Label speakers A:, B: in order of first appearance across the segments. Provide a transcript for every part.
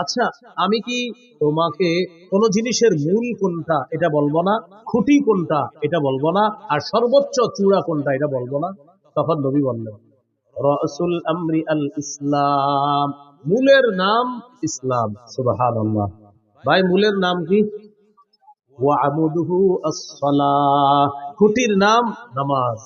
A: আচ্ছা, আমি কি তোমাকে কোন জিনিসের মূল কোনটা এটা বলবো না, খুঁটি কোনটা এটা বলবো না, আর সর্বোচ্চ চূড়া কোনটা এটা বলবো না? তখন নবী বললেন, রাসূল আমরি আল ইসলাম, মূলের নাম ইসলাম। সুবহানাল্লাহ। ভাই, মূলের নাম কি? ওয়া আমুদুহু আস-সালাহ, খুঁটির নাম নামাজ।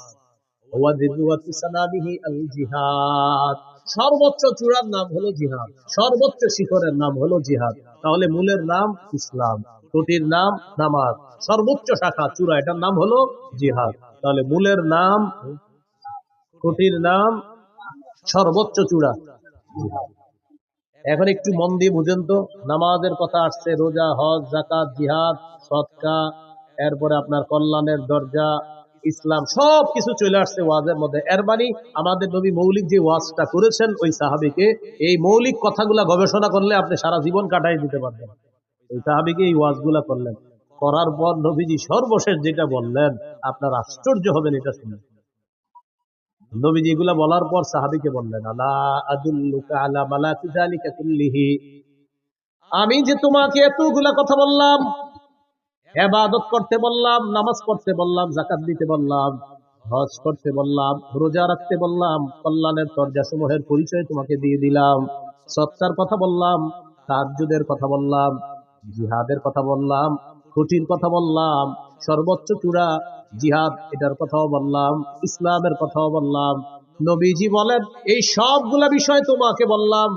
A: ওয়া যিরওয়াতু সানামিহি আল জিহাদ, সর্বোচ্চ চূড়ার নাম হলো জিহাদ, সর্বোচ্চ শিখরের নাম হলো জিহাদ। তাহলে মূলের নাম ইসলাম, খুঁটির নাম নামাজ, সর্বোচ্চ শাখা চূড়া এটার নাম হলো জিহাদ। তাহলে মূলের নাম, খুঁটির নাম, সর্বোচ্চ চূড়া জিহাদ। এখন একটু মন দিয়ে বুঝেন তো, নামাজের কথা আসছে, রোজা, হজ, যাকাত, জিহাদ, সদকা, এরপরে আপনার কল্যাণের দরজা, ইসলাম, সব কিছু চলে আসছে ওয়াজের মধ্যে। এর মানে আমাদের নবী মৌলিক যে ওয়াজটা করেছেন ওই সাহাবীকে, এই মৌলিক কথাগুলা গবেষণা করলে আপনি সারা জীবন কাটাই দিতে পারবেন। ওই সাহাবীকে এই ওয়াজগুলা করলেন, করার পর নবীজি সর্বশেষ যেটা বললেন, আপনার আশ্চর্য হবেন এটা শুনে। নবীজি এগুলা বলার পর সাহাবীকে বললেন, আলা আদুল্লুকা আলা মালাকি যালিকা কুল্লিহি, আমি যে তোমাকে এতগুলা কথা বললাম, ইবাদত করতে বললাম, নামাজ পড়তে বললাম, যাকাত দিতে বললাম, হজ করতে বললাম, রোজা রাখতে বললাম, কল্যাণের দরজা সমূহের পরিচয় তোমাকে দিয়ে দিলাম, সৎকার কথা বললাম, তাহাজ্জুদের কথা বললাম, জিহাদের কথা বললাম, খুঁটির কথা বললাম, সর্বোচ্চ চূড়া জিহাদ এটার কথাও বললাম, ইসলামের কথাও বললাম। নবীজি বলেন, এই সবগুলা বিষয় তোমাকে বললাম,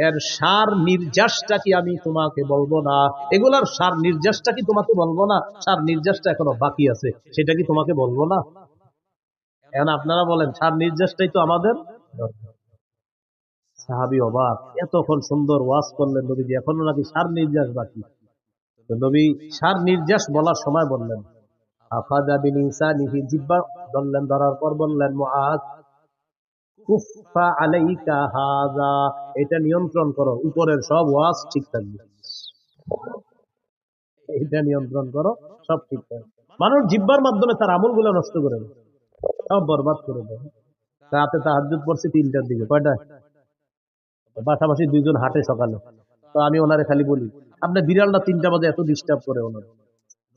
A: এর সার নির্যাসটা কি আমি তোমাকে বলবো না? এগুলার সার নির্যাসটা কি তোমাকে বলবো না? সার নির্যাসটা এখনো বাকি আছে, সেটা কি তোমাকে বলবো না? এখন আপনারা বলেন, সার নির্যাসটাই তো আমাদের দরকার। সাহাবী অবাক, এতক্ষণ সুন্দর ওয়াজ করলেন নবীজি, এখনো নাকি সার নির্যাস বাকি। তো নবী সার নির্যাস বলার সময় বললেন, আফাদা বিলিসানিহি, জিহ্বা ধরলেন, ধরার পর বললেন, মুআজ কুফা আলাইকা হাযা, এটা নিয়ন্ত্রণ করো, উপরের সব ওয়াজ ঠিক থাকবে। এটা নিয়ন্ত্রণ করো, সব ঠিক থাকবে। মানুষ জিহ্বার মাধ্যমে তার আমলগুলো নষ্ট করে দেয়, সব বরবাদ করে দেয়। রাতে তাহাজ্জুদ পড়ছে 3টার দিকে, কয়টা? পাশাপাশি দুইজন হাঁটে সকালে। তো আমি ওনারে খালি বলি, আপনার বিড়ালটা 3টা বাজে এত ডিস্টার্ব করে ওনার।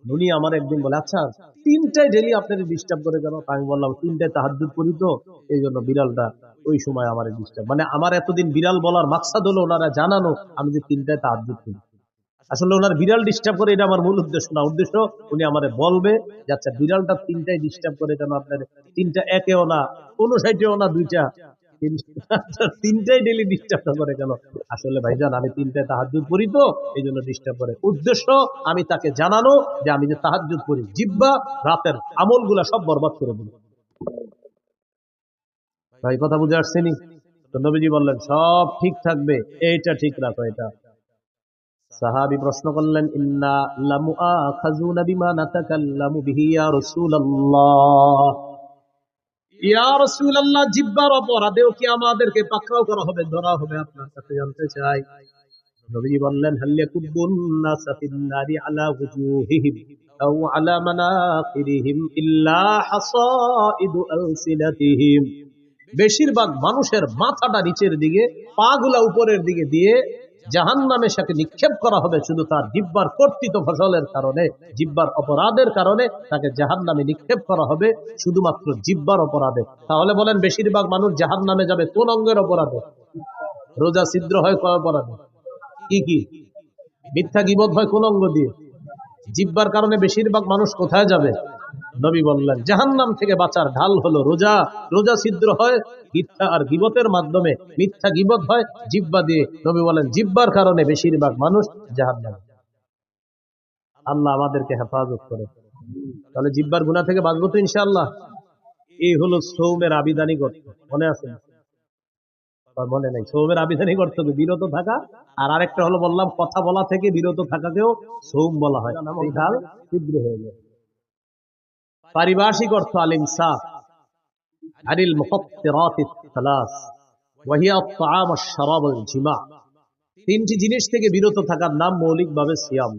A: উনি আমার একদিন বলে, আচ্ছা 3টায় ডেলি আপনার ডিস্টার্ব করে কেন? আমি বললাম, 3টায় তাহাজ্জুদ করি তো, এই জন্য বিড়ালটা ওই সময় আমার ডিস্টার্ব। মানে আমার এতদিন বিড়াল বলার মাকসাদ হলো ওনারা জানানো আমি যে 3টায় তাহাজ্জুদ করি। আসলে ওনার বিড়াল ডিস্টার্ব করে এটা আমার মূল উদ্দেশ্য না। উদ্দেশ্য উনি আমারে বলবে যে আচ্ছা বিড়ালটা 3টায় ডিস্টার্ব করে কেন আপনার? 3টা একেও না, 59ও না, 2টা, 3টায় ডেলি ডিস্টার্ব করে কেন? আসলে ভাইজান আমি 3টায় তাহাজ্জুদ পড়ি তো, এই জন্য ডিস্টার্ব করে। উদ্দেশ্য আমি তাকে জানানো যে আমি যে তাহাজ্জুদ পড়ি, জিহ্বা রাতের আমলগুলা সব বরবাদ করে দিল। ভাই কথা বুঝে আসছেনি? তো নবীজি বললেন সব ঠিক থাকবে, এইটা ঠিক রাখো। এটা সাহাবী প্রশ্ন করলেন, ইন্না লামুআখাযুনা বিমা নাতাকাল্লামু বিহি ইয়া রাসূলুল্লাহ, ইয়া রাসূলুল্লাহ, জিহ্বার অপরাধেও কি আমাদেরকে পাকড়াও করা হবে, ধরা হবে? আপনার কাছে জানতে চাই। নবীজি বললেন, হাল ইয়াকুবুন নাসা ফিন নারি আলা ওয়ুজুহিহিম আও আলা মানাখিরিহিম ইল্লা হাসাইদু আলসিনাতিহিম, বেশিরভাগ মানুষের মাথাটা নিচের দিকে, পা গুলা উপরের দিকে দিয়ে জাহান্নামে সাথে নিক্ষেপ করা হবে শুধু তার জিহ্বার কর্তৃত ফসলের কারণে, জিহ্বার অপরাধের কারণে তাকে জাহান্নামে নিক্ষেপ করা হবে, শুধুমাত্র জিহ্বার অপরাধে। তাহলে বলেন, বেশিরভাগ মানুষ জাহান্নামে যাবে কোন অঙ্গের অপরাধে? রোজা ছিদ্র হয় কয় অপরাধে? কি কি? মিথ্যা গীবত হয় কোন অঙ্গ দিয়ে? জিহ্বার কারণে বেশিরভাগ মানুষ কোথায় যাবে? নবী বললেন, জাহান্নাম থেকে বাঁচার ঢাল হলো রোজা। রোজা ছিদ্র হয় মিথ্যা আর গীবতের মাধ্যমে, মিথ্যা গীবত হয় জিহ্বা দিয়ে। নবী বলেন, জিহ্বার কারণে বেশিরভাগ মানুষ জাহান্নামে। আল্লাহ আমাদেরকে হেফাজত করে। তাহলে জিহ্বার গুনাহ থেকে বাঁচবো তো ইনশাআল্লাহ। এই হলো সৌমের আবিধানিক অর্থ, মনে আছে? মনে নাই? সৌমের আবিধানিক অর্থ বিরত থাকা, আর আরেকটা হলো বললাম কথা বলা থেকে বিরত থাকাকেও সৌম বলা হয়, এই ঢাল ছিদ্র হয়ে যায়। পারিভাষিক অর্থ আল ইমসাক আনিল মুফাত্তিরাতিস সালাস ওয়া হিয়া আত-তাআম ওয়াশ-শারাব ওয়াল-জিমা, 3টি জিনিস থেকে বিরত থাকার নাম মৌলিকভাবে সিয়াম।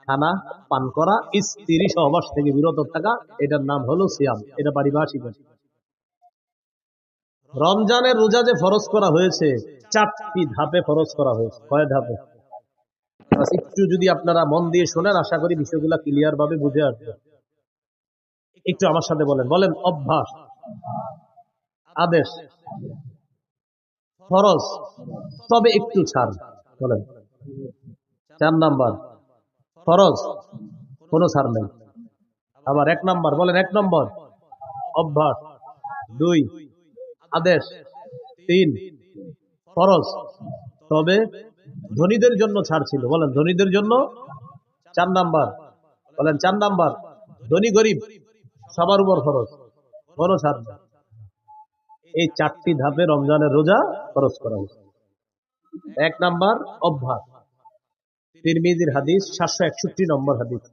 A: খানা, পান করা, স্ত্রী সহবাস থেকে বিরত থাকা, এটার নাম হলো সিয়াম। এটা পারিভাষিক অর্থ। রমজানের রোজা যে ফরজ করা হয়েছে, 4টি ধাপে ফরজ করা হয়েছে। কয় ধাপে? একটু যদি আপনারা মন দিয়ে শোনেন, আশা করি বিষয়গুলো ক্লিয়ার ভাবে বুঝে আসবে। একটু আমার সাথে বলেন বলেন অভ্যাস, আদেশ, ফরজ, তবে একটু ছাড়। বলেন 4 নাম্বার ফরজ, কোনো ছাড় নেই। আবার 1 নাম্বার বলেন, 1 নম্বর অভ্যাস, 2 আদেশ, 3 ফরজ, তবে ধনীদের জন্য ছাড় ছিল। বলেন ধনীদের জন্য 4 নাম্বার। বলেন 4 নাম্বার ধনী গরিব সবার উপর ফরজ, কোনো ছাড় নেই। এই 4টি ধাপে রমজানের রোজা ফরজ করা হয়েছে। 1 নাম্বার অভ্যাস, তিরমিজির হাদিস, 761 নম্বর হাদিস।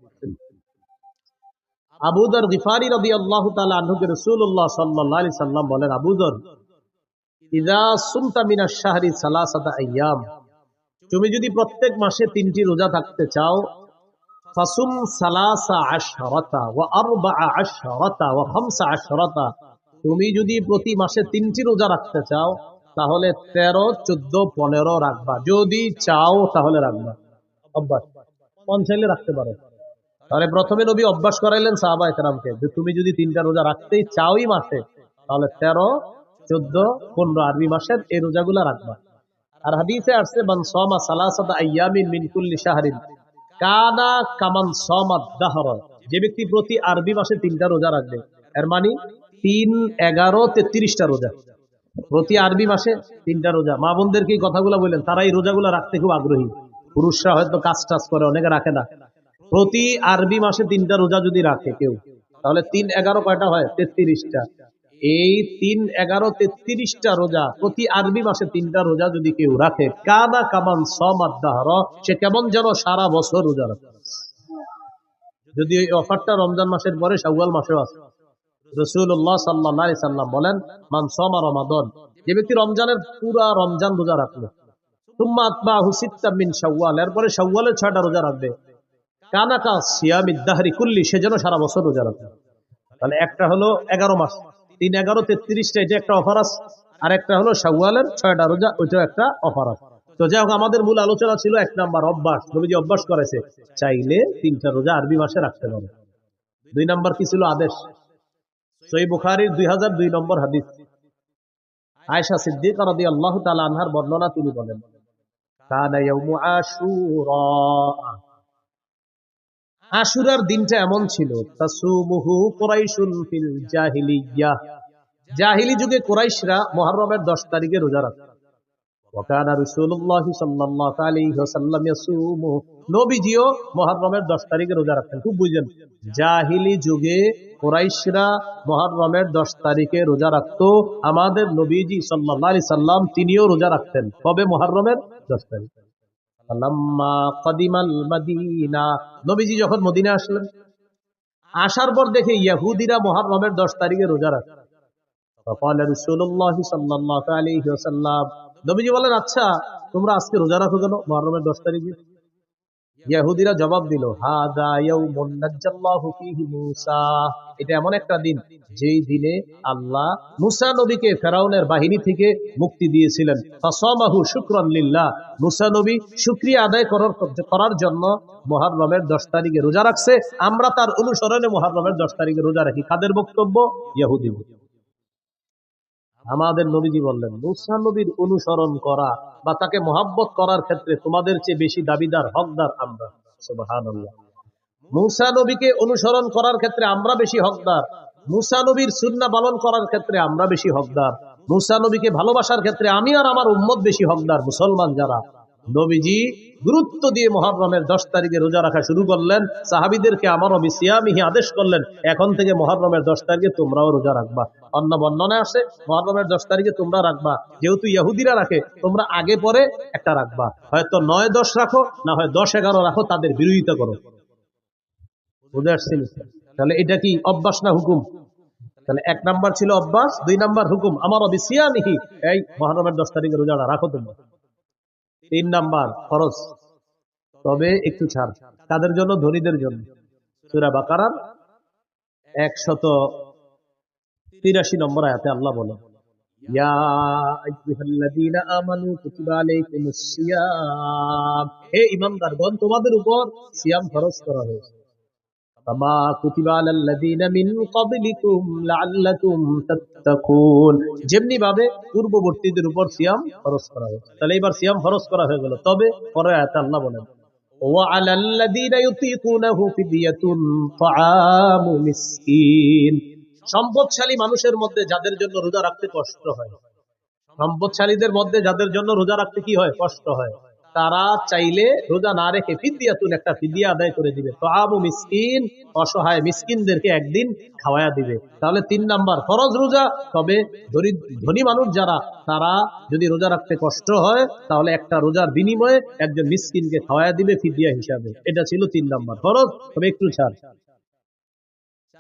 A: আবু যর গিফারি রাদিয়াল্লাহু তাআলা আনহুকে রাসূলুল্লাহ সাল্লাল্লাহু আলাইহি সাল্লাম বলেন, আবু যর, ইযা সুমতা মিনাশ শাহরি সালাসাতা আইয়াম, তুমি যদি প্রত্যেক মাসে 3টি রোজা থাকতে চাও, ফাসুম সালাসা আশরাতা ওয়া আরবাআ আশরাতা ওয়া খামসা আশরাতা, তুমি যদি প্রতি মাসে 3টি রোজা রাখতে চাও তাহলে 13, 14, 15 রাখবা। যদি চাও তাহলে রাখবা। অভ্যাস, মন চাইলে রাখতে পারো। তাহলে প্রথমে নবী অভ্যাস করাইলেন সাহাবায়ে কেরামকে যে তুমি যদি 3টা রোজা রাখতেই চাওই মাসে, তাহলে 13, 14, 15 আরবি মাসের এই রোজাগুলা রাখবা। আর হাদিসে আসছে মান সামা সালাসাতা আইয়ামিন মিন কুল্লি শাহরিন কানা কামান সামাদ দাহর, যে ব্যক্তি প্রতি আরবি মাসে 3টা রোজা রাখবে, এর মানে 3, 11, 33টা রোজা প্রতি আরবি মাসে 3টা রোজা। মা বোনদেরকে এই কথাগুলো বললেন, তারা এই রোজাগুলো রাখতে খুব আগ্রহী। পুরুষরা হয়তো কাজ টাজ করে, অনেকে রাখে না। প্রতি আরবি মাসে 3টা রোজা যদি রাখে কেউ, তাহলে 3, 11 কয়টা হয়? 33টা। এই 3, 11, 33টা রোজা প্রতি আরবি মাসে 3টা রোজা যদি কেউ রাখে, কানা কামান সামাদ দাহর, সে কেমন যেন সারা বছর রোজা রাখে। যদি এই অফারটা রমজান মাসের পরে শাওয়াল মাসেও আছে। রাসূলুল্লাহ সাল্লাল্লাহু আলাইহি সাল্লাম বলেন, মান সামা রমাদান, যে ব্যক্তি রমজানের পুরা রমজান রোজা রাখলো, সুম্মা আতবাহু সিত্তাম মিন শাওয়াল, এরপরে শাওয়ালের 6টা রোজা রাখবে, কানাকা সিয়ামিদ দাহরি কুল্লি, সে যেন সারা বছর রোজা রাখে। তাহলে একটা হলো 11 মাস, 3, 11, 33টা, এটা একটা অফার আছে। আর একটা হলো শাওয়ালের 6টা রোজা, ওইটাও একটা অফার আছে। তো যাই হোক, আমাদের মূল আলোচনা ছিল 1 নাম্বার অভ্যাস, নবীজি অভ্যাস করেছে, চাইলে 3টা রোজা আরবি মাসে রাখতে পারে। 2 নাম্বার কি ছিল? আদেশ। সহিহ বুখারীর 2002 নম্বর হাদিস, আয়েশা সিদ্দিকা রাদিয়াল্লাহু তাআলা আনহার বর্ণনা, তিনি বলেন, কানা ইয়াউমু আশুরা, আশুরার দিনটা এমন ছিল, তাসুমুহু কুরাইশুন ফিল জাহিলিয়াহ, জাহিলি যুগে কুরাইশরা মুহররমের 10 তারিখে রোজা রাখত। ওয়া কানা রাসূলুল্লাহ সাল্লাল্লাহু আলাইহি ওয়াসাল্লাম ইয়াসুমু, নবীজিও মুহররমের 10 তারিখে রোজা রাখতেন। খুব বুঝেন, জাহিলি যুগে কুরাইশরা মুহররমের 10 তারিখে রোজা রাখত। আমাদের নবীজি সাল্লাল্লাহু আলাইহি সাল্লাম তিনিও রোজা রাখতেন। কবে? মুহররমের 10 তারিখ। লাম্মা কাদিমাল মাদিনা, নবীজি যখন মদিনা আসলেন, আসার পর দেখে ইহুদিরা মুহররমের 10 তারিখে রোজা রাখে। ফাকাল রাসূলুল্লাহ সাল্লাল্লাহু আলাইহি ওয়াসাল্লাম, নবীজি বলেন, আচ্ছা তোমরা আজকে রোজা রাখো কেন মুহররমের 10 তারিখে? ইহুদিরা জবাব দিল, হাদা ইয়াউমুন নাজ্জাল্লাহু ফীহি মূসা, এটা এমন একটা দিন যেই দিনে আল্লাহ মূসা নবীকে ফেরাউনের বাহিনী থেকে মুক্তি দিয়েছিলেন। ফাসামাহু শুকরান লিল্লাহ, মূসা নবী শুকরিয়া আদায় করার জন্য মুহররমের 10 তারিখে রোজা রাখছে। আমরা তার অনুসরণে মুহররমের 10 তারিখে রোজা রাখি। কাদের বক্তব্য? ইহুদি। আমাদের নবীজি বললেন, মূসা নবীর অনুসরণ করা বা তাকে মহব্বত করার ক্ষেত্রে তোমাদের চেয়ে বেশি দাবিদার, হকদার আমরা। সুবহানাল্লাহ। মূসা নবীকে অনুসরণ করার ক্ষেত্রে আমরা বেশি হকদার, মূসা নবীর সুন্নাহ পালন করার ক্ষেত্রে আমরা বেশি হকদার, মূসা নবীকে ভালোবাসার ক্ষেত্রে আমি আর আমার উম্মত বেশি হকদার। মুসলমান যারা, নবীজি গুরুত্ব দিয়ে মুহররমের 10 তারিখে রোজা রাখা শুরু করলেন। সাহাবীদেরকে আমারও বিসিয়ামিহি আদেশ করলেন, এখন থেকে মুহররমের 10 তারিখে তোমরাও রোজা রাখবা। অন্য বর্ণনায় আসে মুহররমের 10 তারিখে তোমরা রাখবা, যেহেতু ইহুদিরা রাখে তোমরা আগে পরে একটা রাখবা, হয়তো 9, 10 রাখো, না হয় 10, 11 রাখো, তাদের বিরোধিতা করো। বুঝে আসছেন? তাহলে এটা কি অভ্যাস না হুকুম? তাহলে 1 নাম্বার ছিল অভ্যাস, 2 নাম্বার হুকুম, আমারও বিসিয়ামিহি, এই মুহররমের 10 তারিখে রোজাটা রাখো তোমরা। 3 নাম্বার ফরজ, তবে একটু ছাড়। কাদের জন্য? ধনীদের জন্য। সূরা বাকারার 183 নম্বর আয়াতে আল্লাহ বলেন, ইয়া আইয়ুহাল্লাযীনা আমানু কুতিবা আলাইকুমুস সিয়াম, হে ঈমানদারগণ তোমাদের উপর সিয়াম ফরজ করা হয়েছে। কামা কুতিবা আলাল্লাযীনা মিন ক্বাবলিকুম লাআল্লাকুম তাত্তাকুন, যেমনি ভাবে পূর্ববর্তীদের উপর সিয়াম ফরজ করা হয়েছে। তাহলে এবার সিয়াম ফরজ করা হয়ে গেল। তবে পরে আয়াতে আল্লাহ বলেন ওয়া আলাল্লাযীনা ইউতীকুনাহু ফিদিয়াতুন তাআমু মিসকিন, সম্পদশালী মানুষের মধ্যে যাদের জন্য রোজা রাখতে কষ্ট হয়, সম্পদশালীদের মধ্যে যাদের জন্য রোজা রাখতে কি হয়, কষ্ট হয়, তারা চাইলে রোজা না রেখে ফিদিয়াতুন, একটা ফিদিয়া আদায় করে দিবে। তাআমু মিসকিন, অসহায় মিসকিনদেরকে একদিন খাওয়ায়া দিবে। তাহলে 3 নাম্বার ফরজ রোজা। তবে ধনী মানুষ যারা, তারা যদি রোজা রাখতে কষ্ট হয় তাহলে একটা রোজার বিনিময়ে একজন মিসকিনকে খাওয়ায়া দিবে ফিদিয়া হিসাবে। এটা ছিল 3 নাম্বার ফরজ। তবে একটু ছাড়।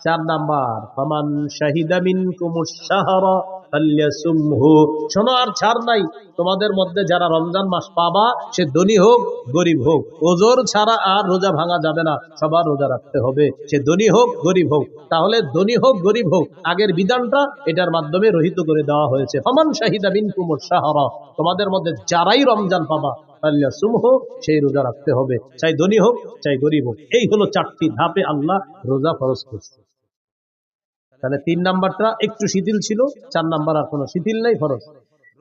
A: 4 নাম্বার ফামান শাহিদা মিনকুমুশ শাহরা ফালইয়াসুমহু, শোনো আর ছাড় নাই, তোমাদের মধ্যে যারা রমজান মাস পাবা, সে ধনী হোক গরিব হোক, ওজর ছাড়া আর রোজা ভাঙা যাবে না, সবার রোজা রাখতে হবে, সে ধনী হোক গরিব হোক। তাহলে ধনী হোক গরিব হোক, আগের বিধানটা এটার মাধ্যমে রহিত করে দেওয়া হয়েছে। ফামান শাহিদা মিনকুমুশ শাহরা, তোমাদের মধ্যে যারাই রমজান পাবা ফালইয়াসুমহু, সেই রোজা রাখতে হবে, চাই ধনী হোক চাই গরিব হোক। এই হলো 4টি ধাপে আল্লাহ রোজা ফরজ করছে। তাহলে 3 নাম্বারটা একটু শিথিল ছিল, 4 নাম্বার আর কোনো শিথিল নাই, ফরজ।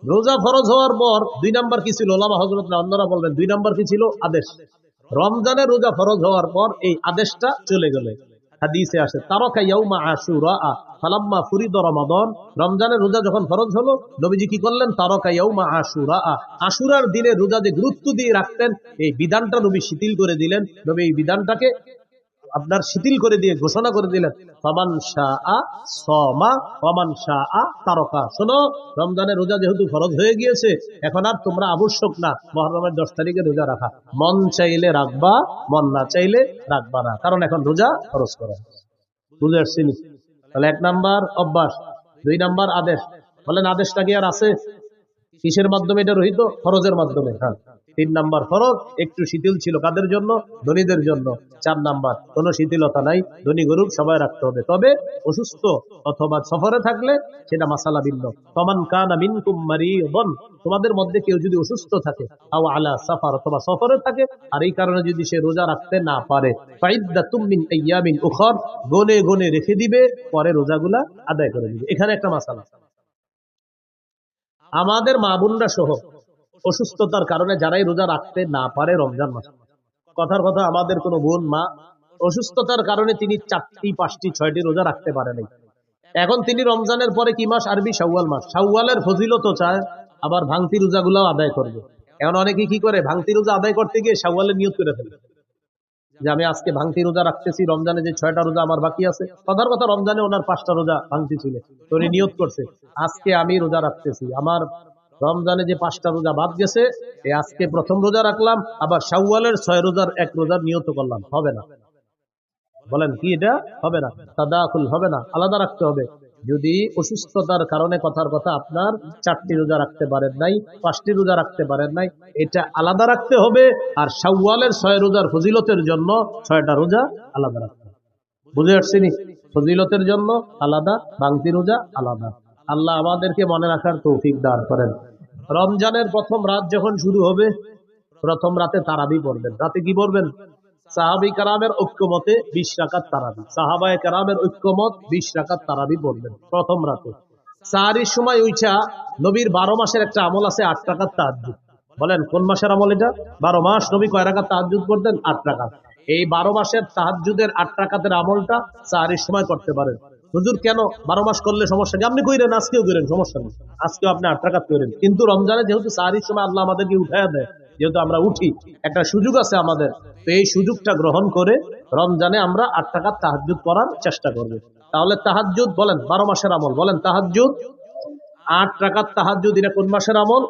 A: রোজা ফরজ হওয়ার পর 2 নাম্বার কি ছিল? ওলামা হযরতরা অন্যরা বলবেন 2 নাম্বার কি ছিল? আদেশ। রমজানের রোজা ফরজ হওয়ার পর এই আদেশটা চলে গেল। হাদিসে আসে তারাকা ইয়াউমা আশুরা ফালাম্মা ফুরিদ রমাদান, রমজানের রোজা যখন ফরজ হলো নবীজি কি করলেন? তারাকা ইয়াউমা আশুরা, আশুরার দিনে রোজা যে গুরুত্ব দিয়ে রাখতেন, এই বিধানটা নবী শিথিল করে দিলেন। নবী এই বিধানটাকে আপনার শিথিল করে দিয়ে ঘোষণা করে দিলেন ফামান শাআ সামা ওয়ামান শাআ তারাকা। শোনো, রমজানের রোজা যেহেতু ফরজ হয়ে গিয়েছে, এখন আর তোমরা আবশ্যক না মুহররমের 10 তারিখে রোজা রাখা, মন চাইলে রাখবা, মন না চাইলে রাখবা না, কারণ এখন রোজা ফরজ করা। বুঝে আসছেন? তাহলে 1 নাম্বার অভ্যাস, 2 নাম্বার আদেশ। বলেন আদেশটা কি আর আছে? কিসের মাধ্যমে এটা রহিত? ফরজের মাধ্যমে। হ্যাঁ, 3 নাম্বার ফরজ, একটু শিথিল ছিল কাদের জন্য? ধনীদের জন্য। 4 নাম্বার কোনো শিথিলতা নাই, ধনী গরিব সবাই রাখতে হবে। তবে অসুস্থ অথবা সফরে থাকলে সেটা মাসালা ভিন্ন। ফামান কানা মিনকুম মারিদান, তোমাদের মধ্যে কেউ যদি অসুস্থ থাকে, আও আলা সাফার, অথবা সফরে থাকে, আর এই কারণে যদি সে রোজা রাখতে না পারে, ফাইদ্দাতুম মিন আইয়ামিন উখর, গনে গনে রেখে দিবে, পরে রোজাগুলা আদায় করে দিবে। এখানে একটা মাসালা, আমাদের মা বোনরা সহ অসুস্থতার কারণে যারাই রোজা রাখতে না পারে রমজান মাসে, কথার কথা আমাদের কোনো বোন মা অসুস্থতার কারণে তিনি 4টি 5টি 6টি রোজা রাখতে পারে নাই, এখন তিনি রমজানের পরে কি মাস? আরবি শাওয়াল মাস। শাওয়ালের ফজিলত চায়, আবার ভাঙতি রোজাগুলাও আদায় করবে। এখন অনেকে কি করে? ভাঙতি রোজা আদায় করতে গিয়ে শাওয়ালের নিয়ত করে ফেলে যে আমি আজকে ভাঙতি রোজা রাখতেছি, রমজানে যে 6টা রোজা আমার বাকি আছে, কথার কথা রমজানে ওনার 5টা রোজা ভাঙতি ছিল, তো উনি নিয়ত করছে আজকে আমি রোজা রাখতেছি, আমার রমজানে যে 5টা রোজা বাদ গেছে, এই আজকে প্রথম রোজা রাখলাম, আবার শাওয়ালের 6 রোজার 1 রোজার নিয়ত করলাম, হবে না। বলেন কি এটা? হবে না, তাদাখুল হবে না, আলাদা রাখতে হবে। যদি অসুস্থতার কারণে, কথার কথা আপনার 4টি রোজা রাখতে পারেন নাই, 5টি রোজা রাখতে পারেন নাই, এটা আলাদা রাখতে হবে। আর শাওয়ালের 6 রোজার ফজিলতের জন্য 6টা রোজা আলাদা রাখতে হবে। বুঝে আসছেনি? ফজিলতের জন্য আলাদা, ভাঙতি রোজা আলাদা। আল্লাহ আমাদেরকে মনে রাখার তৌফিক দান করেন। রমজানের প্রথম রাত যখন শুরু হবে, প্রথম রাতে তারাবি পড়বেন। রাতে কি পড়বেন? সাহাবী কেরামের ঐক্যমতে 20 রাকাত তারাবি, সাহাবায়ে কেরামের ঐক্যমত 20 রাকাত তারাবি পড়বেন প্রথম রাতে। সাহারির সময় উইঠা নবীর 12 মাসের একটা আমল আছে, 8 রাকাত তাহাজ্জুদ। বলেন কোন মাসের আমল এটা? 12 মাস নবী কয় রাকাত তাহাজ্জুদ করতেন? 8 রাকাত। এই 12 মাসের তাহাজ্জুদের 8 রাকাতের আমলটা সাহারির সময় করতে পারেন। হুজুর কেন 12 মাস করলে সমস্যা কি? আপনি কইরেন, আজকেও করেন, সমস্যা নেই, আজকেও আপনি 8 রাকাত করেন। কিন্তু রমজানে যেহেতু সাহারির সময় আল্লাহ আমাদেরকে উঠায়া দেয়, যেহেতু আমরা উঠি, একটা সুযোগ আছে আমাদের, তো এই সুযোগটা গ্রহণ করে রমজানে আমরা 8 রাকাত তাহাজ্জুদ করার চেষ্টা করব। তাহলে তাহাজ্জুদ বলেন 12 মাসের আমল, বলেন তাহাজ্জুদ 8 রাকাত তাহাজ্জুদ, এটা কোন মাসের আমল?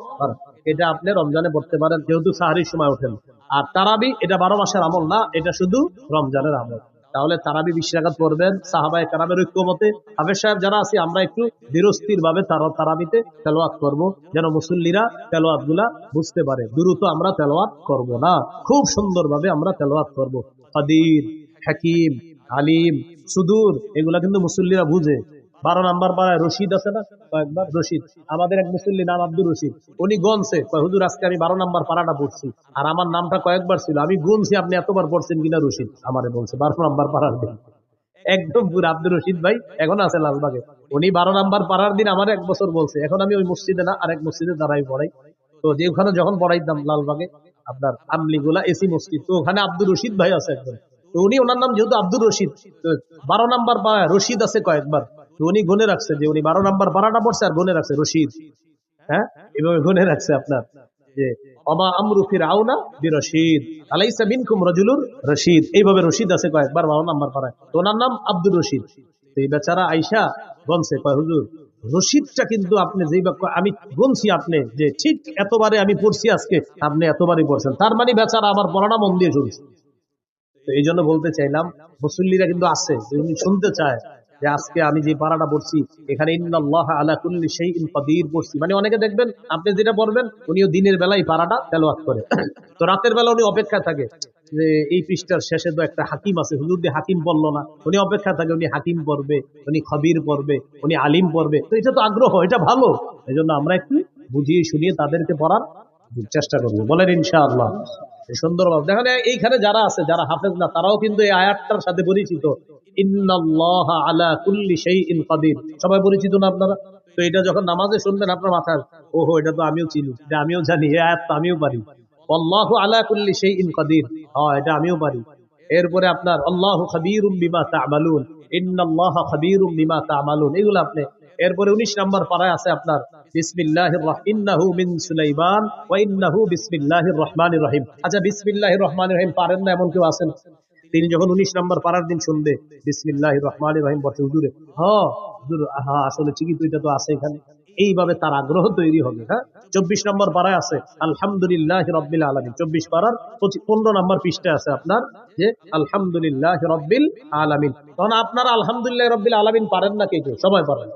A: এটা আপনি রমজানে পড়তে পারেন, যেহেতু সাহারির সময় ওঠেন। আর তারাবি এটা 12 মাসের আমল না, এটা শুধু রমজানের আমল। তাহলে তারাবি 20 রাকাত পড়বেন সাহাবায়ে কেরামের ঐক্যমতে। হাফেজ সাহেব যারা আছি আমরা একটু ধীরস্থির ভাবে তারাবিতে তেলাওয়াত করব, যেন মুসল্লিরা তেলাওয়াত গুলা বুঝতে পারে। দ্রুত আমরা তেলাওয়াত করব না, খুব সুন্দরভাবে আমরা তেলাওয়াত করব। কাদির, হাকিম, আলিম, সুদূর, এগুলা কিন্তু মুসল্লিরা বুঝে। নম্বর পাড়ায় রশিদ আছে না, কয়েকবার রশিদ, আমাদের এক মুসল্লি নাম আব্দুর রশিদ, উনি গনছে হুজুর আজকে আমি 12 নম্বর পাড়াটা পড়ছি, আর আমার নামটা কয়েকবার ছিল, আমি গুনছি আপনি এতবার পড়ছেন কিনা রশিদ, আমারে বলছে 12 নম্বর পাড়ার দিন। একদম পুরো আব্দুর রশিদ ভাই এখন আছে লালবাগে, উনি 12 নম্বর পাড়ার দিন আমার 1 বছর বলছে। এখন আমি ওই মসজিদে না, আরেক মসজিদে দাঁড়াই পড়াই, তো যে ওখানে যখন পড়াইতাম লালবাগে আপনার আমলিগুলা এসি মসজিদ, তো ওখানে আব্দুর রশিদ ভাই আছে একজন, তো উনি ওনার নাম যেহেতু আব্দুর রশিদ, তো 12 নম্বর পাড়ায় রশিদ আছে কয়েকবার, তো উনি গুনে রাখছে যে উনি 12 নম্বর পাড়াটা পড়ছে আর গুনে রাখছে রশিদ। হ্যাঁ, এভাবে গুনে রাখছে আপনার যে অমা আমরু ফিরআউনা বিরশিদ আলাইসা মিনকুম রাজুলুর রশিদ, এইভাবে রশিদ আছে কয়েকবার 12 নম্বর পাড়ায়, তো ওনার নাম আব্দুর রশিদ। তো এই বেচারা আইসা বলছে কয় হুজুর রশিদটা কিন্তু আপনি যেই বাক্য আমি গুনছি আপনি যে ঠিক এতবারে আমি পড়ছি আজকে, আপনি এতবারই পড়ছেন, তার মানে বেচারা আমার পড়াটা মন দিয়ে শুনছে। তো এই জন্য বলতে চাইলাম মুসল্লিরা কিন্তু আছে, উনি শুনতে চায় যে আজকে আমি যে পারাটা পড়ছি এখানে ইন্নাল্লাহ আলা কুল্লি শাইইন কাদির পড়ছি, মানে অনেকে দেখবেন আপনি যেটা পড়বেন উনিও দিনের বেলায় পারাটা তেলাওয়াত করে, তো রাতের বেলা উনি অপেক্ষায় থাকে যে এই পৃষ্ঠার শেষে তো একটা হাকিম আছে, হুজুর দিয়ে হাকিম পড়লো না, উনি অপেক্ষায় থাকে উনি হাকিম পড়বে, উনি খবির পড়বে, উনি আলিম পড়বে, তো এটা তো আগ্রহ, এটা ভালো। এই জন্য আমরা একটু বুঝিয়ে শুনিয়ে তাদেরকে পড়ার চেষ্টা করবো, বলেন ইনশাআল্লাহ। সুন্দরভাবে দেখেন এইখানে যারা আছে যারা হাফেজ না তারাও কিন্তু এই আয়াতটার সাথে পরিচিত, ইন্নাল্লাহ আলা কুল্লি শাইইন কাদির, সবাই পরিচিত না আপনারা? তো এটা যখন নামাজে শুনবেন আপনার মাথায় ওহো এটা তো আমিও চিনি, এটা আমিও জানি, এই আয়াত তো আমিও পারি, আল্লাহু আলা কুল্লি শাইইন কাদির, হ্যাঁ এটা আমিও পারি। এরপরে আপনার আল্লাহু খাবীরুম বিমা তা'মালুন, ইন্নাল্লাহা খাবীরুম বিমা তা'মালুন, এগুলো আপনি। এরপরে 19 নম্বর পারায় আছে আপনার বিসমিল্লাহির ইন্নাহু মিন সুলাইমান ওয়া ইন্নাহু বিসমিল্লাহির রহমানির রহিম। আচ্ছা বিসমিল্লাহির রহমানির রহিম পারেন না এমন কেউ আছেন? তিনি যখন 19 নম্বর পারার দিন শুনবে বিসমিল্লাহির রহমানির রহিম বলছে হুজুরে হ্যাঁ হুজুর হ্যাঁ আসলে ঠিকই তো, এটা তো আছে এখানে, এইভাবে তার আগ্রহ তৈরি হবে। হ্যাঁ, 24 নম্বর পারায় আছে আলহামদুলিল্লাহি রাব্বিল আলামিন, 24 পারার 15 নম্বর পৃষ্ঠায় আছে আপনার যে আলহামদুলিল্লাহি রাব্বিল আলামিন। তখন আপনারা আলহামদুলিল্লাহি রাব্বিল আলামিন পারেন না, কেউ সবাই পারেন।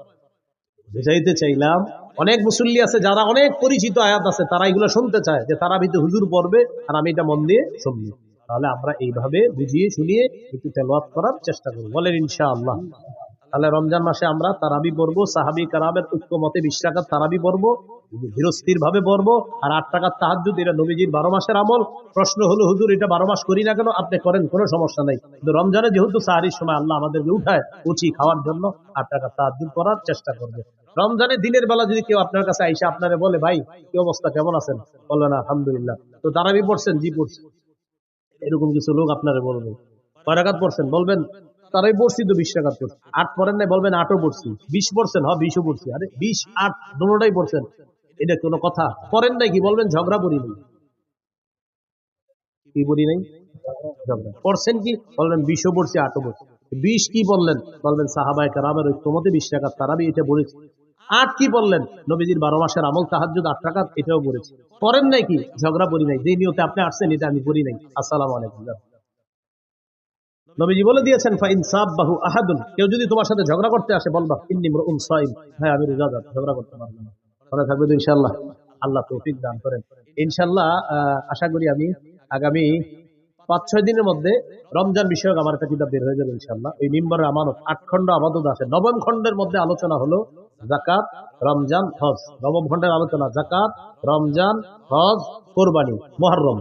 A: বুঝাইতে চাইলাম অনেক মুসল্লি আছে যারা অনেক পরিচিত আয়াত আছে, তারা এগুলো শুনতে চায় যে তারা ভিতরে হুজুর পড়বে আর আমি এটা মন দিয়ে শুনবো, তাহলে আমরা এইভাবে বুঝিয়ে শুনিয়ে একটু তেলাওয়াত করার চেষ্টা করবো, বলেন ইনশাআল্লাহ। তাহলে রমজান মাসে আমরা তারাবি পড়বো, সাহাবী কারামের ঐক্য মতে 20 রাকাত তারাবি পড়বো, ধীরস্থির ভাবে পড়বো, আর 8 রাকাত তাহাজ্জুদ, এটা নবীজির 12 মাসের আমল। প্রশ্ন হলো হুজুর এটা 12 মাস করি না কেন? আপনি করেন, কোনো সমস্যা নাই, কিন্তু রমজানে যেহেতু সাহারির সময় আল্লাহ আমাদেরকে উঠায় উঠি খাওয়ার জন্য, 8 রাকাত তাহাজ্জুদ করার চেষ্টা করবে। রমজানে দিনের বেলা যদি কেউ আপনার কাছে আইসা আপনারে বলে ভাই কি অবস্থা, কেমন আছেন, বললেন আলহামদুলিল্লাহ, তো তারাবি পড়ছেন? জি পড়ছি। এরকম কিছু লোক আপনারে বলবে কয় রাকাত পড়ছেন, বলবেন তারাই পড়ছি তো 20 রাকাত পড়ছি। 8 পড়েন নাই, বলবেন 8ও পড়ছি। 20 পড়ছেন, হ্যাঁ 20ও পড়ছি। আরে 20 8 দুটোটাই পড়ছেন, এটা কোনো কথা? পড়েন নাই কি, বলবেন ঝগড়া করি নাই, কি বলি নাই, ঝগড়া পড়ছেন কি, বলবেন 20ও পড়ছি 8ও পড়ছি। 20 কি বললেন, বলবেন সাহাবায়ে কেরামের ঐক্যমতে 20 রাকাত তারাবি, এটা পড়েছি। 8 কি বললেন, নবীজির 12 মাসের আমল তাহাজ্জুদ 8 রাকাত, এটাও পড়েছি। পড়েন নাই কি, ঝগড়া করি নাই, যে নিয়তে আপনি আসছেন এটা আমি করি নাই। আসসালামু আলাইকুম। নবীজি বলে দিয়েছেন ফাইন সাববাহু আহাদুন, কেউ যদি তোমার সাথে ঝগড়া করতে আসে বলবা ইন্নী মুরউন সাইম, হ্যাঁ আমি রোজাদার, ঝগড়া করতে পারবো না। ভালো থাকবে তো ইনশাআল্লাহ, আল্লাহ তৌফিক দান করেন। ইনশাআল্লাহ আশা করি আমি আগামী 5-6 দিনের মধ্যে রমজান বিষয়ক আমার একটা কিতাব বের হয়ে যাবে ইনশাআল্লাহ। এই মিম্বরের আমানত 8 খণ্ড আবাদত আছে, 9ম খণ্ডের মধ্যে আলোচনা হলো যাকাত, রমজান, হজ। 9ম খণ্ডের আলোচনা যাকাত, রমজান, হজ, কোরবানি, মুহররম।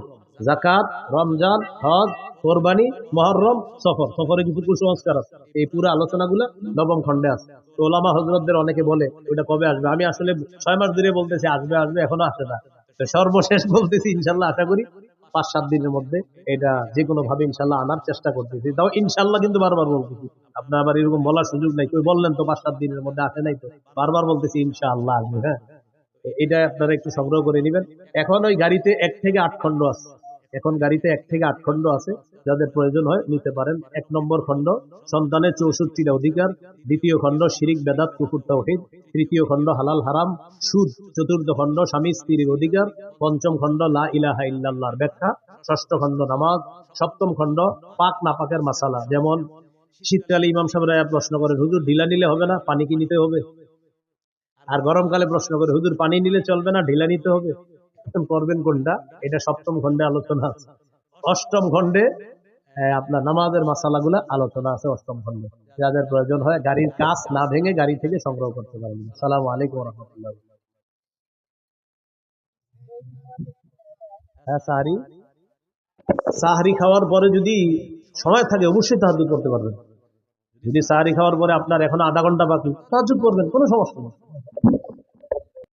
A: যাকাত, রমজান, হজ, কোরবানি, মুহররম, সফর। সফরে কিছু কুসংস্কার আছে, এই পুরো আলোচনাগুলো 9ম খণ্ডে আছে। তো ওলামা হযরতদের অনেকে বলে ওটা কবে আসবে, আমি আসলে 6 মাস ধরে বলতেছি আসবে আসবে, এখনো আসে না। তো সর্বশেষ বলতেছি ইনশাআল্লাহ আশা করি 5-7 দিনের মধ্যে এটা যে কোনো ভাবে ইনশাআল্লাহ আনার চেষ্টা করতেছি। তাও ইনশাআল্লাহ কিন্তু বারবার বলতেছি, আপনার আবার এরকম বলার সুযোগ নাই, কেউ বললেন তো 5-7 দিনের মধ্যে আসে নাই, তো বারবার বলতেছি ইনশাআল্লাহ আসবে। হ্যাঁ, এটা আপনারা একটু সংগ্রহ করে নেবেন। এখন ওই গাড়িতে 1 থেকে 8 খণ্ড আছে, এখন গাড়িতে 1 থেকে 8 খণ্ড আছে, যাদের প্রয়োজন হয় নিতে পারেন। 1 নম্বর খণ্ড সন্তানের 64টা অধিকার, 2য় খণ্ড শিরিক বেদাত কুফর তাওহীদ, 3য় খণ্ড হালাল হারাম সুদ, 4র্থ খণ্ড স্বামী স্ত্রীর অধিকার, 5ম খণ্ড লা ইলাহা ইল্লাল্লাহর ব্যাখ্যা, 6ষ্ঠ খণ্ড নামাজ, 7ম খণ্ড পাক নাপাকের মাসালা। যেমন শীতকালে ইমাম সাহেবরা প্রশ্ন করেন হুজুর ঢিলা নিলে হবে না, পানি কি নিতে হবে? আর গরমকালে প্রশ্ন করে হুজুর পানি নিলে চলবে না, ঢিলা নিতে হবে, করবেন কোনটা? এটা 7ম খণ্ডে আলোচনা আছে। 8ম খণ্ডে আপনার নামাজের মাসালাগুলো আলোচনা আছে অষ্টম খণ্ডে, যাদের প্রয়োজন হয় গাড়ির কাজ না ভেঙে গাড়ি থেকে সংগ্রহ করতে পারবেন। আসসালামু আলাইকুম ওয়া রাহমাতুল্লাহ। হ্যাঁ, সাহারি সাহারি খাওয়ার পরে যদি সময় থাকে অবশ্যই তাহাজ্জুদ করতে পারবেন। যদি সাহারি খাওয়ার পরে আপনার এখন আধা ঘন্টা বাকি, তাহাজ্জুদ করবেন, কোনো সমস্যা নেই।